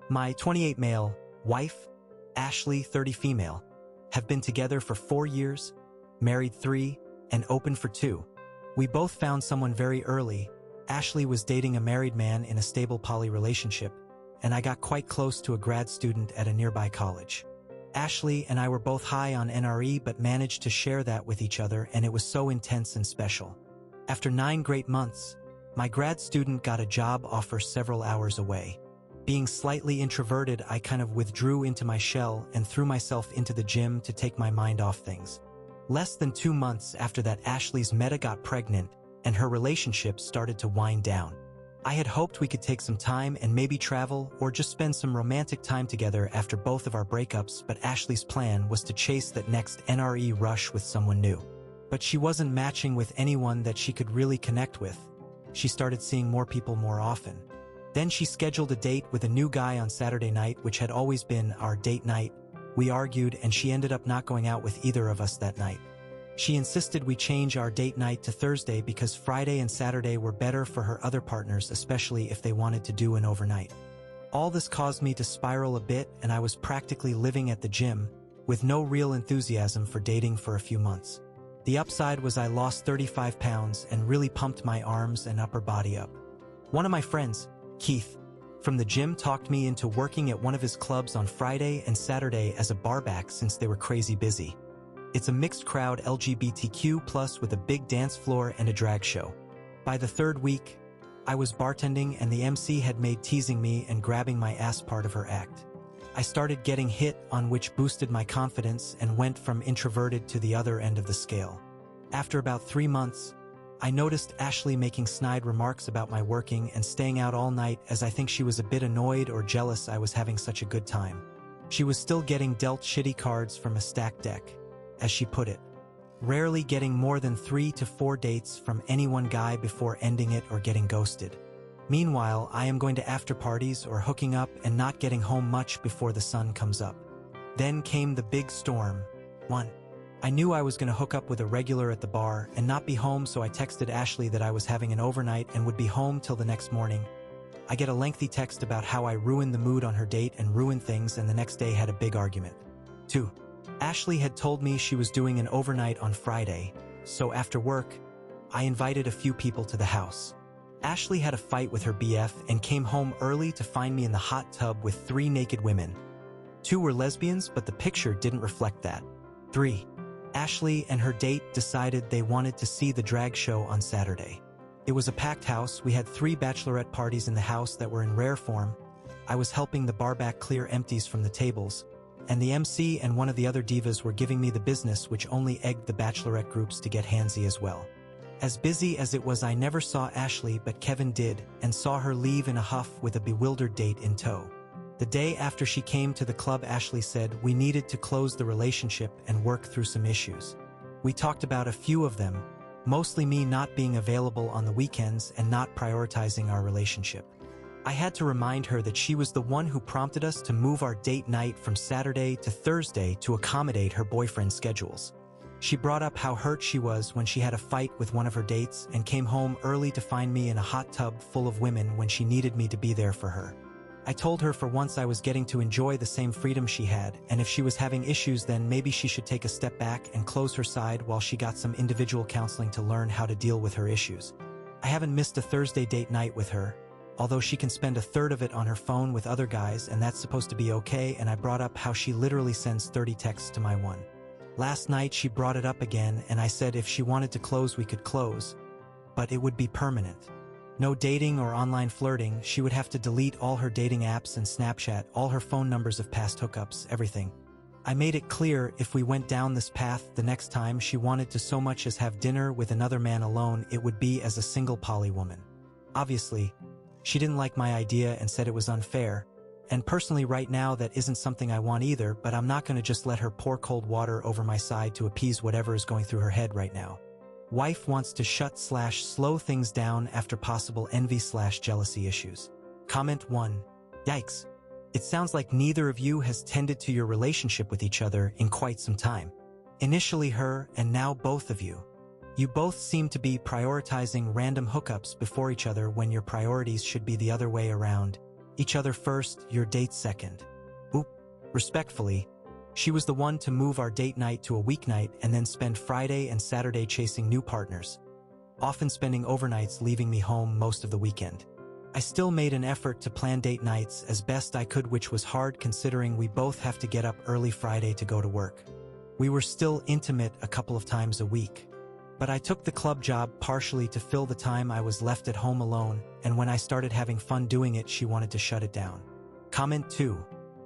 My 28 male wife, Ashley 30 female, have been together for 4 years, married 3, and open for 2. We both found someone very early. Ashley was dating a married man in a stable poly relationship, and I got quite close to a grad student at a nearby college. Ashley and I were both high on NRE but managed to share that with each other, and it was so intense and special. After 9 great months, my grad student got a job offer several hours away. Being slightly introverted, I kind of withdrew into my shell and threw myself into the gym to take my mind off things. Less than 2 months after that, Ashley's Meta got pregnant, and her relationship started to wind down. I had hoped we could take some time and maybe travel or just spend some romantic time together after both of our breakups, but Ashley's plan was to chase that next NRE rush with someone new. But she wasn't matching with anyone that she could really connect with. She started seeing more people more often. Then she scheduled a date with a new guy on Saturday night, which had always been our date night. We argued, and she ended up not going out with either of us that night. She insisted we change our date night to Thursday because Friday and Saturday were better for her other partners, especially if they wanted to do an overnight. All this caused me to spiral a bit, and I was practically living at the gym, with no real enthusiasm for dating for a few months. The upside was I lost 35 pounds and really pumped my arms and upper body up. One of my friends, Keith, from the gym talked me into working at one of his clubs on Friday and Saturday as a barback since they were crazy busy. It's a mixed crowd LGBTQ+ with a big dance floor and a drag show. By the 3rd week, I was bartending and the MC had made teasing me and grabbing my ass part of her act. I started getting hit on, which boosted my confidence and went from introverted to the other end of the scale. After about 3 months, I noticed Ashley making snide remarks about my working and staying out all night, as I think she was a bit annoyed or jealous I was having such a good time. She was still getting dealt shitty cards from a stacked deck, as she put it, rarely getting more than 3 to 4 dates from any one guy before ending it or getting ghosted. Meanwhile, I am going to after parties or hooking up and not getting home much before the sun comes up. Then came the big storm. 1. I knew I was going to hook up with a regular at the bar and not be home, so I texted Ashley that I was having an overnight and would be home till the next morning. I get a lengthy text about how I ruined the mood on her date and ruined things, and the next day had a big argument. 2. Ashley had told me she was doing an overnight on Friday, so after work, I invited a few people to the house. Ashley had a fight with her BF and came home early to find me in the hot tub with 3 naked women. 2 were lesbians, but the picture didn't reflect that. 3. Ashley and her date decided they wanted to see the drag show on Saturday. It was a packed house. We had 3 bachelorette parties in the house that were in rare form. I was helping the barback clear empties from the tables, and the MC and one of the other divas were giving me the business, which only egged the bachelorette groups to get handsy as well. As busy as it was, I never saw Ashley, but Kevin did, and saw her leave in a huff with a bewildered date in tow. The day after she came to the club, Ashley said we needed to close the relationship and work through some issues. We talked about a few of them, mostly me not being available on the weekends and not prioritizing our relationship. I had to remind her that she was the one who prompted us to move our date night from Saturday to Thursday to accommodate her boyfriend's schedules. She brought up how hurt she was when she had a fight with one of her dates and came home early to find me in a hot tub full of women when she needed me to be there for her. I told her for once I was getting to enjoy the same freedom she had, and if she was having issues, then maybe she should take a step back and close her side while she got some individual counseling to learn how to deal with her issues. I haven't missed a Thursday date night with her, although she can spend a third of it on her phone with other guys, and that's supposed to be okay, and I brought up how she literally sends 30 texts to my one. Last night she brought it up again, and I said if she wanted to close, we could close, but it would be permanent. No dating or online flirting. She would have to delete all her dating apps and Snapchat, all her phone numbers of past hookups, everything. I made it clear if we went down this path, the next time she wanted to so much as have dinner with another man alone, it would be as a single poly woman. Obviously, she didn't like my idea and said it was unfair, and personally right now that isn't something I want either, but I'm not going to just let her pour cold water over my side to appease whatever is going through her head right now. Wife wants to shut/slow things down after possible envy/jealousy issues. Comment 1. Yikes. It sounds like neither of you has tended to your relationship with each other in quite some time. Initially her, and now both of you. You both seem to be prioritizing random hookups before each other when your priorities should be the other way around. Each other first, your date second. Oop. Respectfully, she was the one to move our date night to a weeknight and then spend Friday and Saturday chasing new partners, often spending overnights leaving me home most of the weekend. I still made an effort to plan date nights as best I could, which was hard considering we both have to get up early Friday to go to work. We were still intimate a couple of times a week. But I took the club job partially to fill the time I was left at home alone, and when I started having fun doing it, she wanted to shut it down. Comment 2.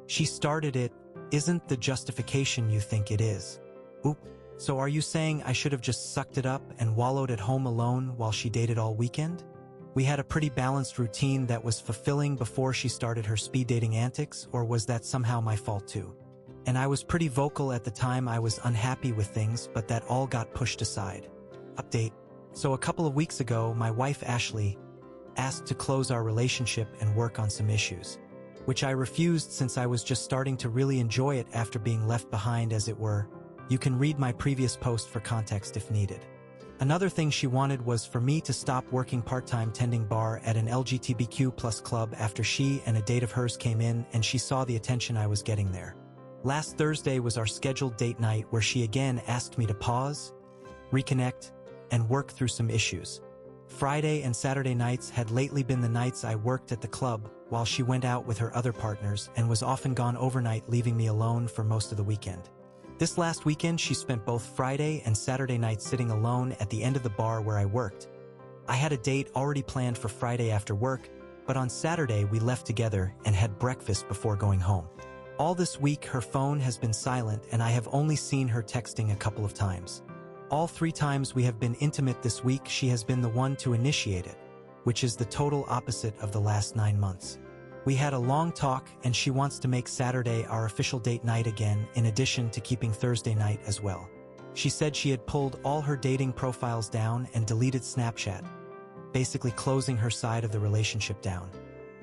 She started it, isn't the justification you think it is. Oop. So are you saying I should have just sucked it up and wallowed at home alone while she dated all weekend? We had a pretty balanced routine that was fulfilling before she started her speed dating antics, or was that somehow my fault too? And I was pretty vocal at the time I was unhappy with things, but that all got pushed aside. Update. So a couple of weeks ago, my wife Ashley asked to close our relationship and work on some issues, which I refused since I was just starting to really enjoy it after being left behind, as it were. You can read my previous post for context if needed. Another thing she wanted was for me to stop working part-time tending bar at an LGBTQ+ club after she and a date of hers came in and she saw the attention I was getting there. Last Thursday was our scheduled date night where she again asked me to pause, reconnect, and work through some issues. Friday and Saturday nights had lately been the nights I worked at the club while she went out with her other partners and was often gone overnight, leaving me alone for most of the weekend. This last weekend, she spent both Friday and Saturday nights sitting alone at the end of the bar where I worked. I had a date already planned for Friday after work, but on Saturday we left together and had breakfast before going home. All this week her phone has been silent and I have only seen her texting a couple of times. All 3 times we have been intimate this week, she has been the one to initiate it, which is the total opposite of the last 9 months. We had a long talk and she wants to make Saturday our official date night again, in addition to keeping Thursday night as well. She said she had pulled all her dating profiles down and deleted Snapchat, basically closing her side of the relationship down.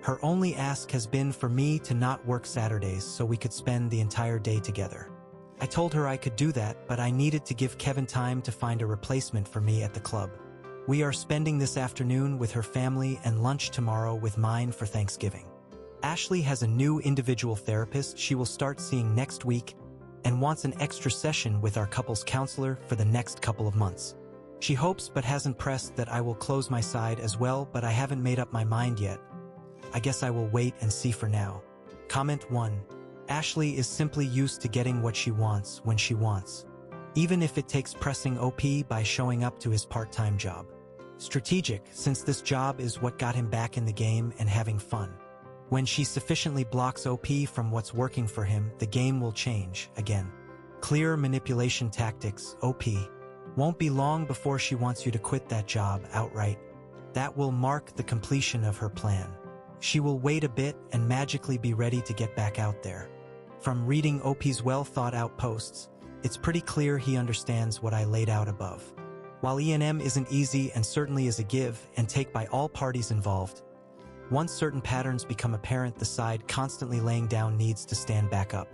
Her only ask has been for me to not work Saturdays so we could spend the entire day together. I told her I could do that, but I needed to give Kevin time to find a replacement for me at the club. We are spending this afternoon with her family and lunch tomorrow with mine for Thanksgiving. Ashley has a new individual therapist she will start seeing next week and wants an extra session with our couples counselor for the next couple of months. She hopes but hasn't pressed that I will close my side as well, but I haven't made up my mind yet. I guess I will wait and see for now. Comment 1. Ashley is simply used to getting what she wants when she wants, even if it takes pressing OP by showing up to his part-time job. Strategic, since this job is what got him back in the game and having fun. When she sufficiently blocks OP from what's working for him, the game will change again. Clear manipulation tactics, OP. Won't be long before she wants you to quit that job outright. That will mark the completion of her plan. She will wait a bit and magically be ready to get back out there. From reading OP's well-thought-out posts, it's pretty clear he understands what I laid out above. While E&M isn't easy and certainly is a give and take by all parties involved, once certain patterns become apparent, the side constantly laying down needs to stand back up.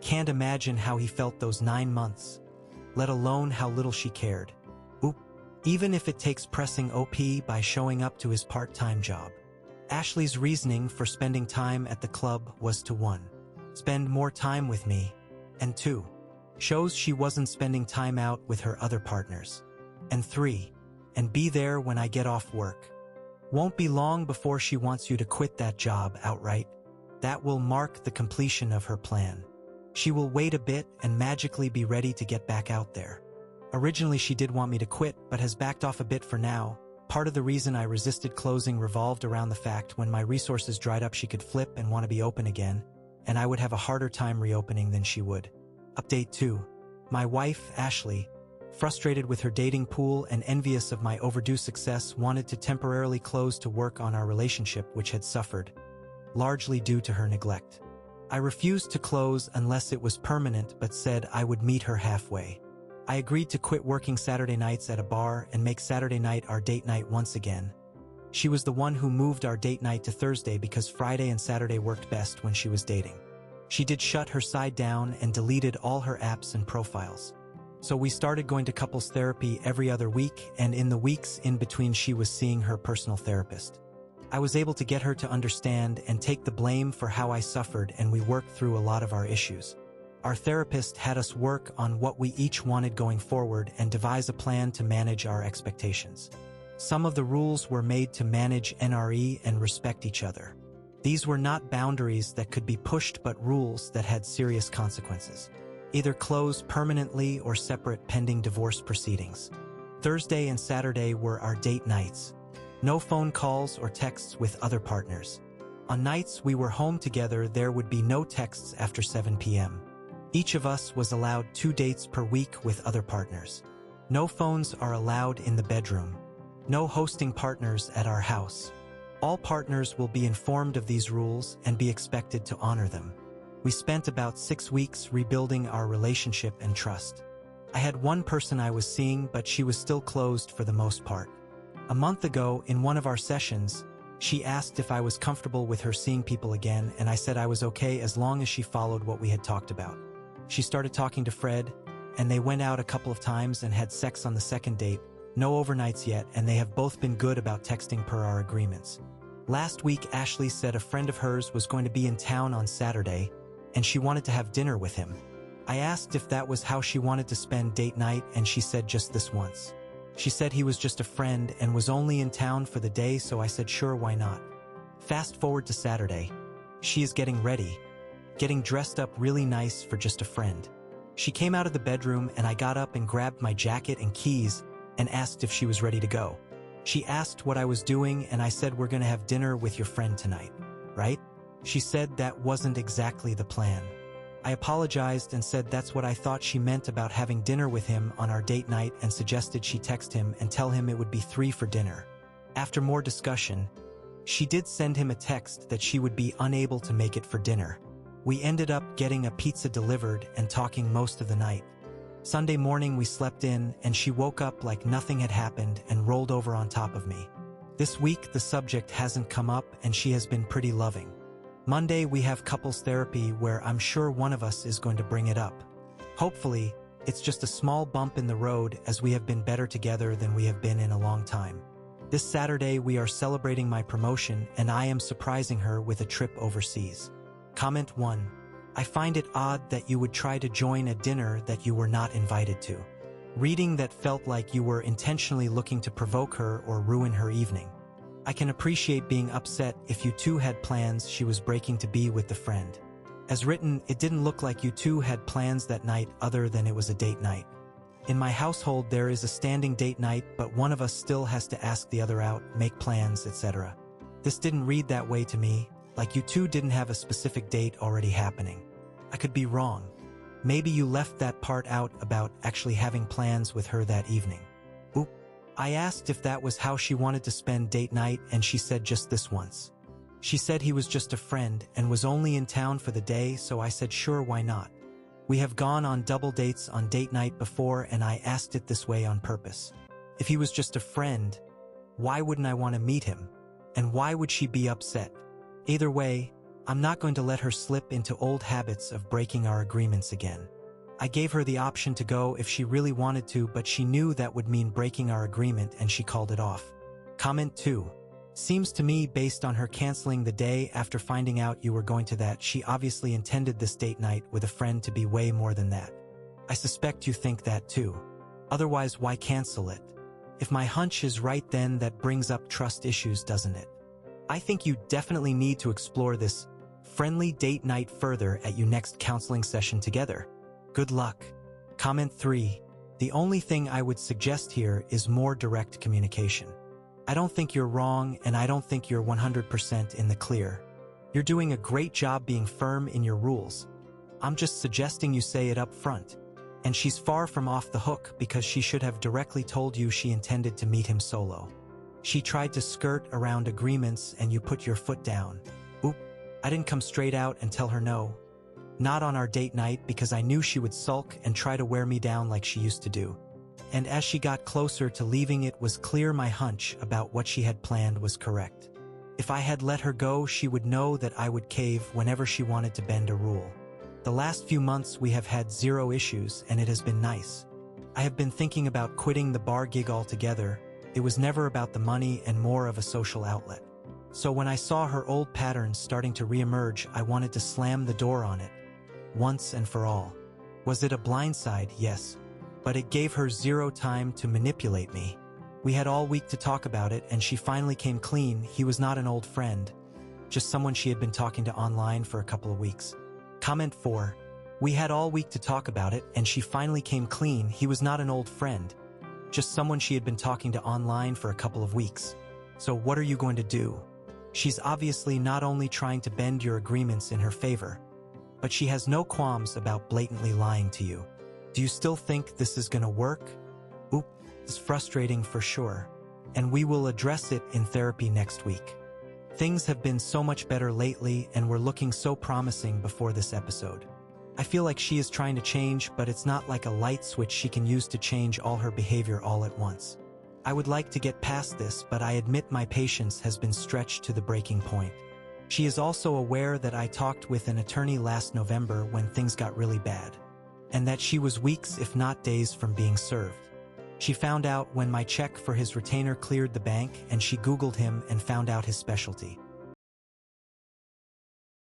Can't imagine how he felt those 9 months, let alone how little she cared. Oop. Even if it takes pressing OP by showing up to his part-time job. Ashley's reasoning for spending time at the club was to 1. Spend more time with me, and 2. Shows she wasn't spending time out with her other partners, and 3. And be there when I get off work. Won't be long before she wants you to quit that job outright. That will mark the completion of her plan. She will wait a bit and magically be ready to get back out there. Originally she did want me to quit, but has backed off a bit for now. Part of the reason I resisted closing revolved around the fact when my resources dried up she could flip and want to be open again, and I would have a harder time reopening than she would. Update 2. My wife, Ashley, frustrated with her dating pool and envious of my overdue success, wanted to temporarily close to work on our relationship, which had suffered, largely due to her neglect. I refused to close unless it was permanent, but said I would meet her halfway. I agreed to quit working Saturday nights at a bar and make Saturday night our date night once again. She was the one who moved our date night to Thursday because Friday and Saturday worked best when she was dating. She did shut her side down and deleted all her apps and profiles. So we started going to couples therapy every other week, and in the weeks in between she was seeing her personal therapist. I was able to get her to understand and take the blame for how I suffered, and we worked through a lot of our issues. Our therapist had us work on what we each wanted going forward and devise a plan to manage our expectations. Some of the rules were made to manage NRE and respect each other. These were not boundaries that could be pushed, but rules that had serious consequences, either closed permanently or separate pending divorce proceedings. Thursday and Saturday were our date nights. No phone calls or texts with other partners. On nights we were home together, there would be no texts after 7 p.m. Each of us was allowed 2 dates per week with other partners. No phones are allowed in the bedroom. No hosting partners at our house. All partners will be informed of these rules and be expected to honor them. We spent about 6 weeks rebuilding our relationship and trust. I had one person I was seeing, but she was still closed for the most part. A month ago, in one of our sessions, she asked if I was comfortable with her seeing people again, and I said I was okay as long as she followed what we had talked about. She started talking to Fred, and they went out a couple of times and had sex on the second date. No overnights yet, and they have both been good about texting per our agreements. Last week, Ashley said a friend of hers was going to be in town on Saturday, and she wanted to have dinner with him. I asked if that was how she wanted to spend date night, and she said just this once. She said he was just a friend and was only in town for the day, so I said sure, why not. Fast forward to Saturday. She is getting ready, getting dressed up really nice for just a friend. She came out of the bedroom, and I got up and grabbed my jacket and keys and asked if she was ready to go. She asked what I was doing, and I said we're gonna have dinner with your friend tonight, right? She said that wasn't exactly the plan. I apologized and said that's what I thought she meant about having dinner with him on our date night, and suggested she text him and tell him it would be 3 for dinner. After more discussion, she did send him a text that she would be unable to make it for dinner. We ended up getting a pizza delivered and talking most of the night. Sunday morning we slept in, and she woke up like nothing had happened and rolled over on top of me. This week the subject hasn't come up, and she has been pretty loving. Monday we have couples therapy where I'm sure one of us is going to bring it up. Hopefully, it's just a small bump in the road, as we have been better together than we have been in a long time. This Saturday we are celebrating my promotion, and I am surprising her with a trip overseas. Comment 1. I find it odd that you would try to join a dinner that you were not invited to. Reading that felt like you were intentionally looking to provoke her or ruin her evening. I can appreciate being upset if you two had plans she was breaking to be with the friend. As written, it didn't look like you two had plans that night other than it was a date night. In my household there is a standing date night, but one of us still has to ask the other out, make plans, etc. This didn't read that way to me, like you two didn't have a specific date already happening. I could be wrong. Maybe you left that part out about actually having plans with her that evening. Oop. I asked if that was how she wanted to spend date night, and she said just this once. She said he was just a friend and was only in town for the day, so I said sure, why not. We have gone on double dates on date night before, and I asked it this way on purpose. If he was just a friend, why wouldn't I want to meet him? And why would she be upset? Either way, I'm not going to let her slip into old habits of breaking our agreements again. I gave her the option to go if she really wanted to, but she knew that would mean breaking our agreement, and she called it off. Comment 2. Seems to me, based on her canceling the day after finding out you were going to that, she obviously intended this date night with a friend to be way more than that. I suspect you think that too. Otherwise, why cancel it? If my hunch is right, then that brings up trust issues, doesn't it? I think you definitely need to explore this friendly date night further at your next counseling session together. Good luck. Comment 3. The only thing I would suggest here is more direct communication. I don't think you're wrong, and I don't think you're 100% in the clear. You're doing a great job being firm in your rules. I'm just suggesting you say it up front. And she's far from off the hook, because she should have directly told you she intended to meet him solo. She tried to skirt around agreements, and you put your foot down. Oop, I didn't come straight out and tell her no. Not on our date night, because I knew she would sulk and try to wear me down like she used to do. And as she got closer to leaving, it was clear my hunch about what she had planned was correct. If I had let her go, she would know that I would cave whenever she wanted to bend a rule. The last few months we have had 0 issues, and it has been nice. I have been thinking about quitting the bar gig altogether. It was never about the money and more of a social outlet. So when I saw her old patterns starting to reemerge, I wanted to slam the door on it, once and for all. Was it a blindside? Yes. But it gave her zero time to manipulate me. We had all week to talk about it, and she finally came clean. He was not an old friend, just someone she had been talking to online for a couple of weeks. Comment 4. We had all week to talk about it, and she finally came clean. He was not an old friend, just someone she had been talking to online for a couple of weeks. So what are you going to do? She's obviously not only trying to bend your agreements in her favor, but she has no qualms about blatantly lying to you. Do you still think this is gonna work? Oop, it's frustrating for sure. And we will address it in therapy next week. Things have been so much better lately and were looking so promising before this episode. I feel like she is trying to change, but it's not like a light switch she can use to change all her behavior all at once. I would like to get past this, but I admit my patience has been stretched to the breaking point. She is also aware that I talked with an attorney last November when things got really bad, and that she was weeks if not days from being served. She found out when my check for his retainer cleared the bank, and she Googled him and found out his specialty.